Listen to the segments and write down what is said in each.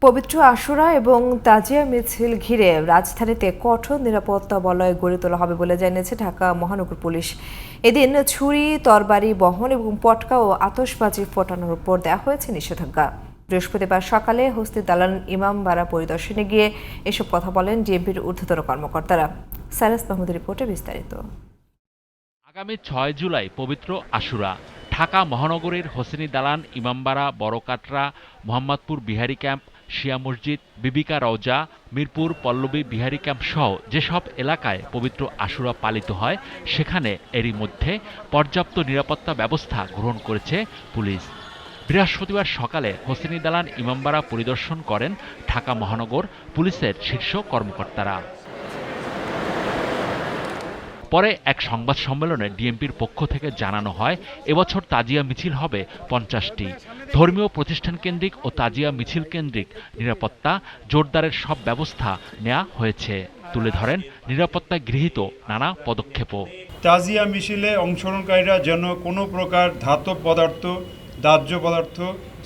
পবিত্র আশুরা এবং তাজিয়া মিছিল ঘিরে রাজধানীতে কঠোর নিরাপত্তা বলয় গড়ে তোলা হবে বলে জানিয়েছে ঢাকা মহানগর পুলিশ। এদিন ছুরি, তরবারি বহন এবং পটকা ও আতশবাজি ফোটানোর উপর দেওয়া হয়েছে নিষেধাজ্ঞা। বৃহস্পতিবার সকালে হস্তি দালান ইমামবাড়া পরিদর্শনে গিয়ে এসব কথা বলেন ডিএমপির ঊর্ধ্বতন কর্মকর্তারা। সাইরাস মাহমুদের রিপোর্টে বিস্তারিত। আগামী ৬ জুলাই পবিত্র আশুরা। ঢাকা মহানগরীর হোসেনি দালান, ইমামবাড়া, বড়কাটরা, মোহাম্মদপুর বিহারি ক্যাম্প, শিয়া মসজিদ, বিবিকা রওজা, মিরপুর পল্লবী বিহারি ক্যাম্প সহ যেসব এলাকায় পবিত্র আশুরা পালিত হয় সেখানে এরই মধ্যে পর্যাপ্ত নিরাপত্তা ব্যবস্থা গ্রহণ করেছে পুলিশ। বৃহস্পতিবার সকালে হোসেনি দালান ইমামবাড়া পরিদর্শন করেন ঢাকা মহানগর পুলিশের শীর্ষ কর্মকর্তারা। পরে এক সংবাদ সম্মেলনে ডিএমপির পক্ষ থেকে জানানো হয়, এবছর তাজিয়া মিছিল হবে 50টি। ধর্মীয় প্রতিষ্ঠান কেন্দ্রিক ও তাজিয়া মিছিল কেন্দ্রিক নিরাপত্তা জোরদারের সব ব্যবস্থা নেওয়া হয়েছে। তুলে ধরেন নিরাপত্তায় গৃহীত নানা পদক্ষেপও। তাজিয়া মিছিলে অংশগ্রহণকারীরা যেন কোনো প্রকার ধাতব পদার্থ, দাহ্য পদার্থ,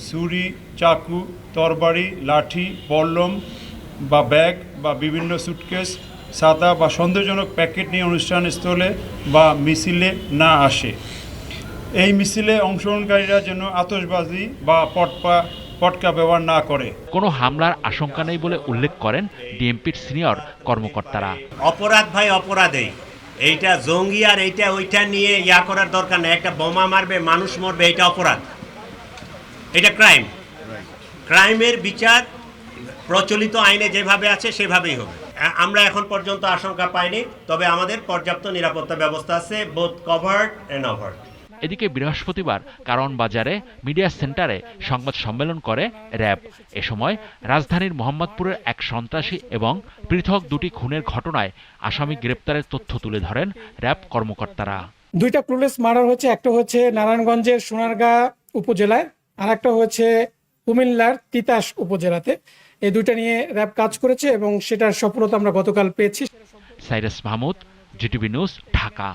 ছুরি, চাকু, তরবারি, লাঠি, বল্লম বা ব্যাগ বা বিভিন্ন সুটকেস, ছাতা বা সন্দেহজনক প্যাকেট নিয়ে অনুষ্ঠানস্থলে বা মিছিলে না আসে। এই মিছিলে অংশগ্রহণকারীরা যেন আতশবাজি বা পটকা ব্যবহার না করে। কোনো হামলার আশঙ্কা নেই বলে উল্লেখ করেন ডিএমপির সিনিয়র কর্মকর্তারা। অপরাধ ভাই অপরাধেই, এইটা জঙ্গি আর এইটা ওইটা নিয়ে করার দরকার নেই। একটা বোমা মারবে, মানুষ মরবে, এটা অপরাধ, এটা ক্রাইম। ক্রাইমের বিচার প্রচলিত আইনে যেভাবে আছে সেভাবেই হবে। আমরা এখন পর্যন্ত আশঙ্কা পাইনি, তবে আমাদের পর্যাপ্ত নিরাপত্তা ব্যবস্থা আছে, বোথ কভার্ড এন্ড ওভার্ড। এদিকে বৃহস্পতিবার কারণ বাজারে মিডিয়া সেন্টারে সংবাদ সম্মেলন করে র্যাব। এ সময় রাজধানীর মোহাম্মদপুরের এক সন্ত্রাসী এবং পৃথক দুটি খুনের ঘটনায় আসামি গ্রেপ্তারের তথ্য তুলে ধরেন র্যাব কর্মকর্তারা। দুইটা ক্লুলেস মার্ডার হচ্ছে, একটা হচ্ছে নারায়ণগঞ্জের সোনারগাঁ উপজেলায়, আর একটা হচ্ছে কুমিল্লার তিতাস উপজেলাতে। এই দুইটা নিয়ে র্যাব কাজ করেছে এবং সেটার সফলতা আমরা গতকাল পেয়েছি। Cyrus Mahmud, GTV news, Dhaka.